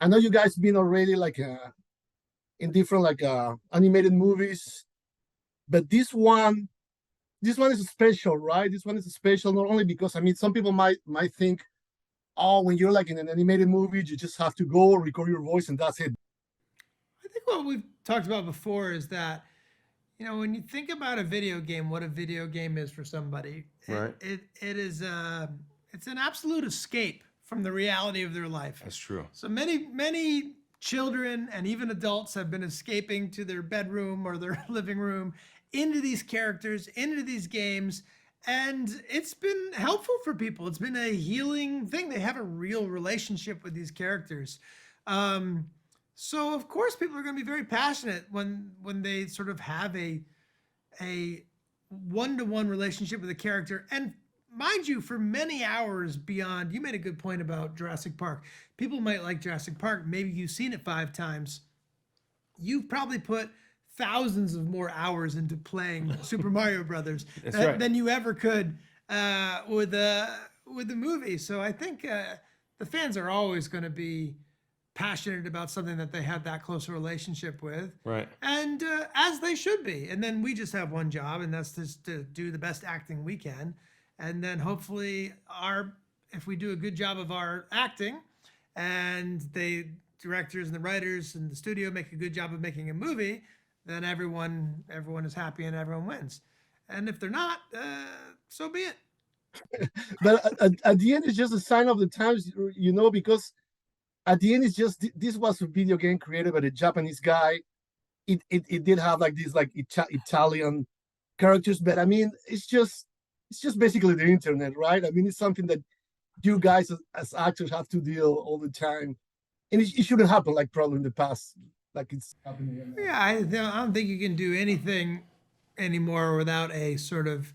I know you guys been already like in different like animated movies, but this one is special, right? This one is special not only because I mean some people might think, oh, when you're like in an animated movie, you just have to go record your voice and that's it. I think what we've talked about before is that, when you think about a video game, what a video game is for somebody, Right. it is it's an absolute escape from the reality of their life. That's true. So many children and even adults have been escaping to their bedroom or their living room into these characters, into these games, and it's been helpful for people. It's been a healing thing. They have a real relationship with these characters. So of course people are going to be very passionate when they sort of have a one-to-one relationship with a character. And mind you, for many hours beyond, you made a good point about Jurassic Park. People might like Jurassic Park. Maybe you've seen it 5 times. You've probably put thousands of more hours into playing Super Mario Brothers than you ever could with the movie. So I think the fans are always going to be passionate about something that they have that close a relationship with, Right. and as they should be. And then we just have one job, and that's just to do the best acting we can. And then hopefully if we do a good job of our acting, and the directors and the writers and the studio make a good job of making a movie, then everyone is happy and everyone wins. And if they're not, so be it. But at the end, it's just a sign of the times, because at the end, it's just this was a video game created by a Japanese guy. It did have like these like Italian characters, but I mean, it's just basically the internet, right? I mean, it's something that you guys as actors have to deal all the time, and it shouldn't happen like probably in the past, like it's happening right now. Yeah, I don't think you can do anything anymore without a sort of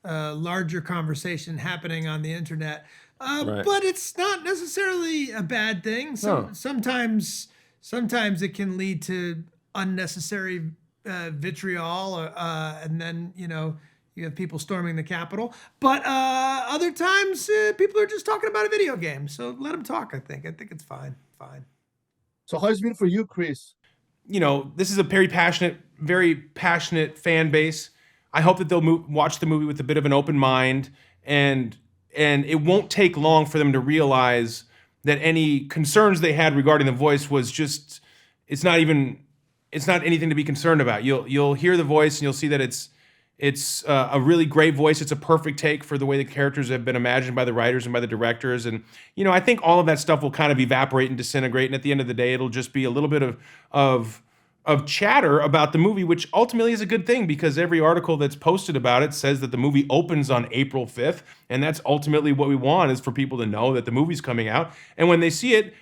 larger conversation happening on the internet. Right. But it's not necessarily a bad thing. No. Sometimes it can lead to unnecessary vitriol, and then you have people storming the Capitol. But other times people are just talking about a video game. So let them talk. I think it's fine. So how's it been for you, Chris? This is a very passionate fan base. I hope that they'll watch the movie with a bit of an open mind, and it won't take long for them to realize that any concerns they had regarding the voice was just, it's not anything to be concerned about. You'll hear the voice and you'll see that it's a really great voice. It's a perfect take for the way the characters have been imagined by the writers and by the directors. And, I think all of that stuff will kind of evaporate and disintegrate. And at the end of the day, it'll just be a little bit of chatter about the movie, which ultimately is a good thing, because every article that's posted about it says that the movie opens on April 5th. And that's ultimately what we want, is for people to know that the movie's coming out. And when they see it,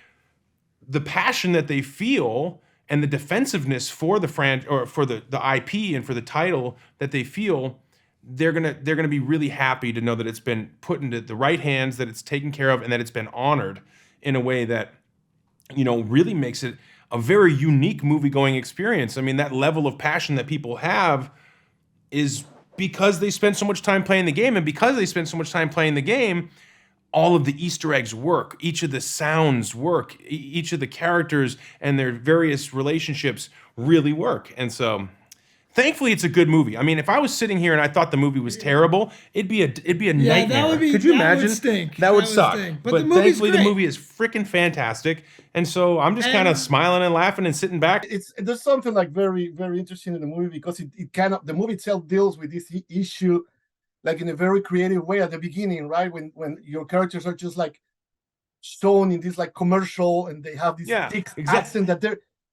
the passion that they feel and the defensiveness for the for the IP and for the title that they feel, they're gonna be really happy to know that it's been put into the right hands, that it's taken care of, and that it's been honored in a way that really makes it a very unique movie-going experience. I mean, that level of passion that people have is because they spend so much time playing the game, and because they spend so much time playing the game, all of the Easter eggs work. Each of the sounds work. Each of the characters and their various relationships really work. And so, thankfully, it's a good movie. I mean, if I was sitting here and I thought the movie was terrible, it'd be a nightmare. That would be, Could you imagine? Would stink. That would suck. But thankfully, great. the movie is freaking fantastic. And so I'm just kind of smiling and laughing and sitting back. There's something like very, very interesting in the movie, because the movie itself deals with this issue like in a very creative way at the beginning, right? When your characters are just like shown in this like commercial, and they have this thick accent that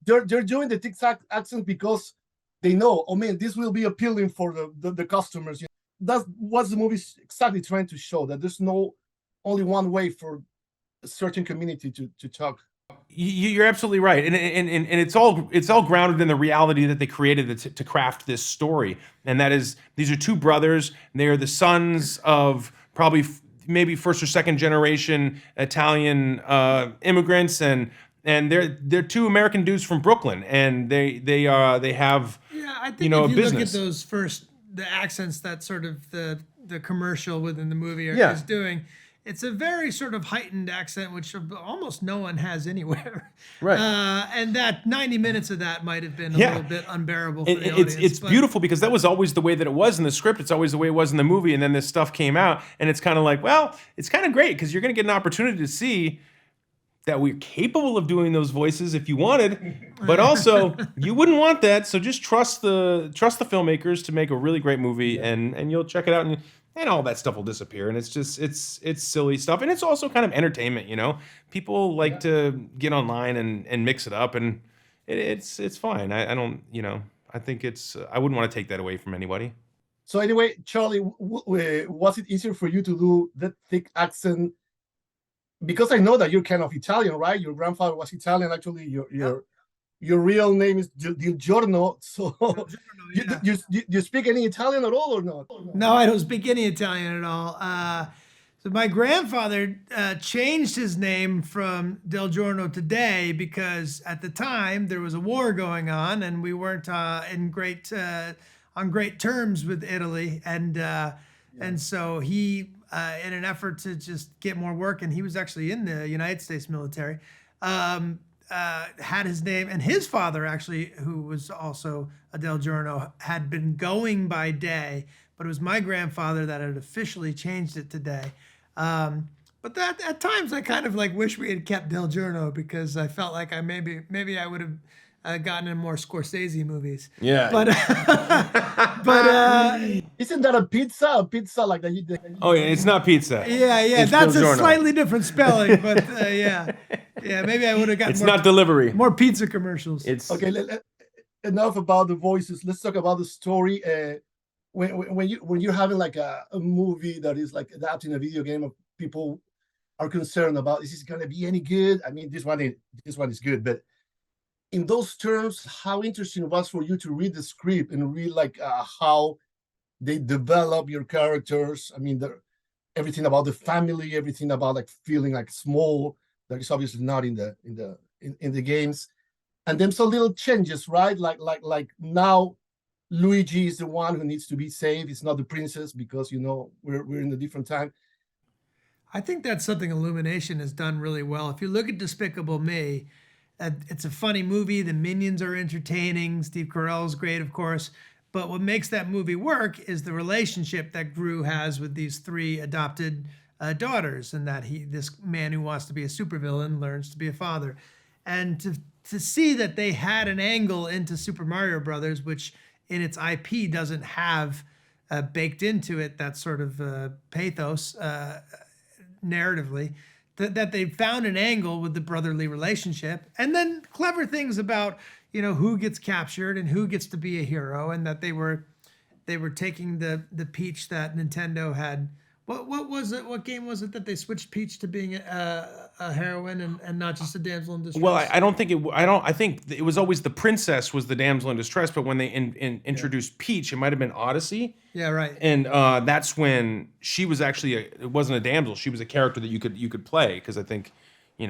they're doing the thick accent because they know, oh man, this will be appealing for the customers. That's what the movie's exactly trying to show, that there's no only one way for a certain community to talk. You're absolutely right, and it's all grounded in the reality that they created to craft this story, and that is, these are two brothers. They are the sons of probably maybe first or second generation Italian immigrants, and they're two American dudes from Brooklyn, and they have I think a if you business. look at the accents that sort of the commercial within the movie is doing. it's a very sort of heightened accent, which almost no one has anywhere. Right. And that 90 minutes of that might have been a Yeah. little bit unbearable for the It's audience. But beautiful because that was always the way that it was in the script. It's always the way it was in the movie. And then this stuff came out, and it's kind of like, well, it's kind of great because you're going to get an opportunity to see that we're capable of doing those voices if you wanted, but also you wouldn't want that. So just trust the filmmakers to make a really great movie, and you'll check it out, and all that stuff will disappear. And it's just it's silly stuff, and it's also kind of entertainment. You know, people like to get online and mix it up, and it's fine. I don't, you know, I think I wouldn't want to take that away from anybody. So anyway, Charlie, was it easier for you to do that thick accent? Because I know that you're kind of Italian, right? Your grandfather was Italian. Actually, your real name is Di Giorno. So you speak any Italian at all or not? no, I don't speak any Italian at all. So my grandfather changed his name from Del Giorno to Day because at the time there was a war going on and we weren't on great terms with Italy, and so he, in an effort to just get more work, and he was actually in the United States military, had his name, and his father actually, who was also a Del Giorno, had been going by Day, but it was my grandfather that had officially changed it to Day. But that at times I kind of like wish we had kept Del Giorno because I felt like maybe I would have gotten in more Scorsese movies. Yeah. But Isn't that a pizza? A pizza like that? Oh yeah, it's not pizza. yeah, It's that's Del a Giorno. slightly different spelling. But yeah, maybe I would have gotten It's not delivery. more pizza commercials. It's Okay, enough about the voices. Let's talk about the story. When you're having like a movie that is like adapting a video game, of people are concerned about, is this going to be any good? I mean, this one is good, but in those terms, how interesting it was for you to read the script and read like how they develop your characters. I mean, everything about the family, everything about like feeling like small. That is obviously not in the games, and then some little changes, right? Like now, Luigi is the one who needs to be saved. It's not the princess because we're in a different time. I think that's something Illumination has done really well. If you look at Despicable Me, it's a funny movie. The Minions are entertaining. Steve Carell's great, of course. But what makes that movie work is the relationship that Gru has with these three adopted daughters, and that this man who wants to be a supervillain learns to be a father. And to see that they had an angle into Super Mario Brothers, which in its IP doesn't have baked into it that sort of pathos narratively, that they found an angle with the brotherly relationship, and then clever things about who gets captured and who gets to be a hero, and that they were taking the Peach that Nintendo had. What was it? What game was it that they switched Peach to being a heroine and not just a damsel in distress? Well, I think it was always the princess was the damsel in distress, but when they introduced Peach, it might have been Odyssey. Yeah, right. And that's when she was actually it wasn't a damsel; she was a character that you could play, because I think, they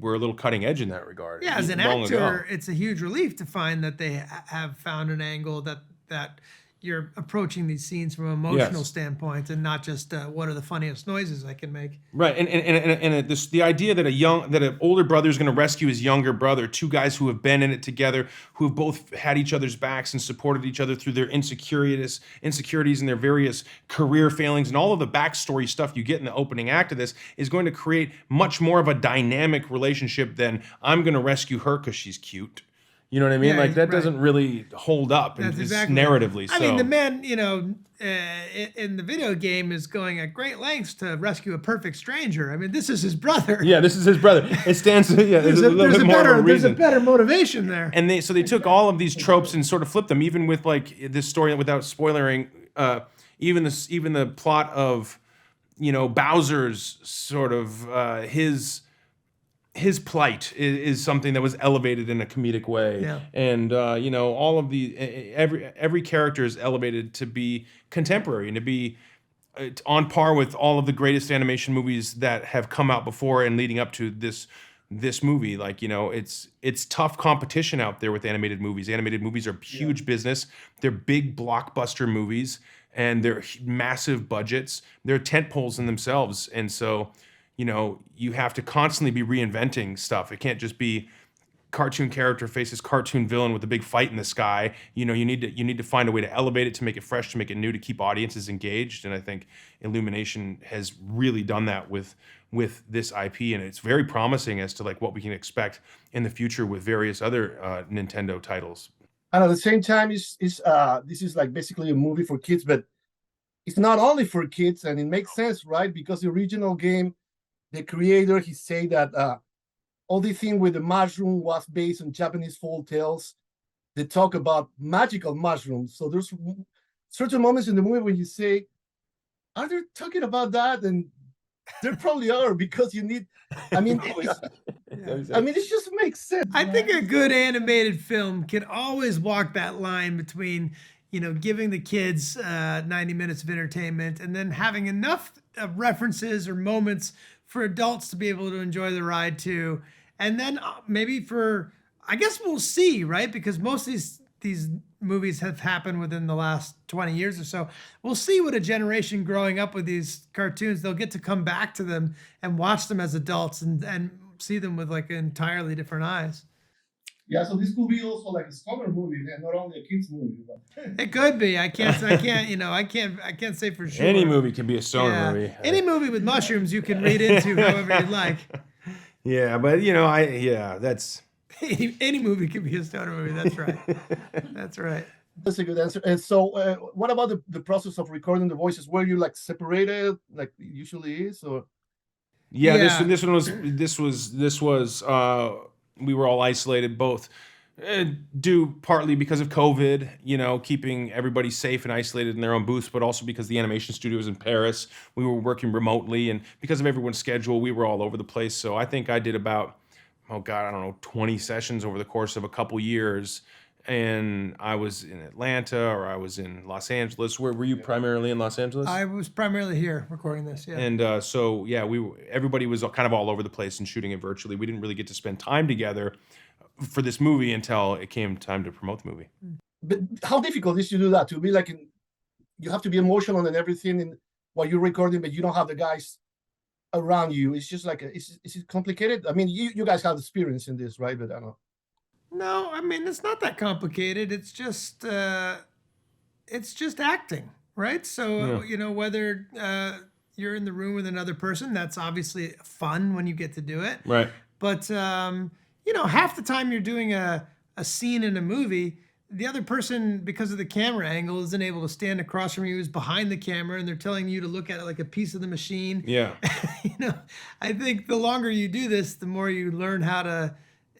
were a little cutting edge in that regard. Yeah, as an long actor, ago. it's a huge relief to find that they have found an angle that you're approaching these scenes from an emotional standpoint, and not just what are the funniest noises I can make. Right, and the idea that an older brother is going to rescue his younger brother, two guys who have been in it together, who have both had each other's backs and supported each other through their insecurities and their various career failings, and all of the backstory stuff you get in the opening act of this is going to create much more of a dynamic relationship than I'm going to rescue her because she's cute. You know what I mean? Yeah, like that right. doesn't really hold up. That's It's exactly narratively. I So. mean, the man, in the video game is going at great lengths to rescue a perfect stranger. I mean, this is his brother. Yeah, this is his brother. It stands. Yeah, there's a little bit more of a There's a reason. better motivation there. And they took all of these tropes and sort of flipped them, even with like this story, without spoiling, even the plot of, Bowser's sort of his plight is something that was elevated in a comedic way. Yeah. And all of the every character is elevated to be contemporary and to be on par with all of the greatest animation movies that have come out before and leading up to this movie. Like, it's tough competition out there with animated movies. Animated movies are huge business. They're big blockbuster movies. and they're massive budgets. They're tent poles in themselves. And so, you know, you have to constantly be reinventing stuff. It can't just be cartoon character faces cartoon villain with a big fight in the sky. You know, you need to find a way to elevate it, to make it fresh, to make it new, to keep audiences engaged. And I think Illumination has really done that with this IP, and it's very promising as to like what we can expect in the future with various other Nintendo titles. And at the same time, this is like basically a movie for kids, but it's not only for kids, and it makes sense, right? Because the original game, the creator, he said that all the thing with the mushroom was based on Japanese folk tales. They talk about magical mushrooms. So there's certain moments in the movie when you say, are they talking about that? And there probably are, because you need, I mean, it just makes sense. I think a good animated film can always walk that line between, you know, giving the kids 90 minutes of entertainment and then having enough references or moments for adults to be able to enjoy the ride too. And then maybe for, I guess we'll see, right? Because most of these movies have happened within the last 20 years or so. We'll see what a generation growing up with these cartoons, they'll get to come back to them and watch them as adults and see them with like entirely different eyes. Yeah, so this could be also like a scholar movie, and not only a kids movie. But It could be. I can't say for sure. Any movie can be a stoner movie. Any movie with mushrooms you can read into however you like. Yeah, but you know, that's any movie can be a stoner movie. That's right. That's right. That's a good answer. And so, what about the process of recording the voices? Were you like separated, like it usually is, or? Yeah, Yeah. this was we were all isolated, both due partly because of COVID, you know, keeping everybody safe and isolated in their own booths, but also because the animation studio was in Paris. We were working remotely, and because of everyone's schedule, we were all over the place. So I think I did about, 20 sessions over the course of a couple years. And I was in Atlanta, or I was in Los Angeles. Where were you primarily in Los Angeles? I was primarily here recording this. Yeah. And so, yeah, everybody was kind of all over the place and shooting it virtually. We didn't really get to spend time together for this movie until it came time to promote the movie. But how difficult is to do that? To be like, you have to be emotional and everything, and while you're recording, but you don't have the guys around you. It's just like, is it complicated? I mean, you guys have experience in this, right? But I don't know. No, I mean, it's not that complicated. It's just acting, right? So, Yeah. you know, whether you're in the room with another person, that's obviously fun when you get to do it. Right. But, you know, half the time you're doing a scene in a movie, the other person, because of the camera angle, isn't able to stand across from you, is behind the camera, and they're telling you to look at it like a piece of the machine. Yeah. You know, I think the longer you do this, the more you learn how to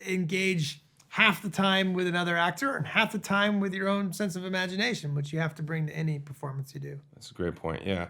engage half the time with another actor and half the time with your own sense of imagination, which you have to bring to any performance you do. That's a great point. Yeah.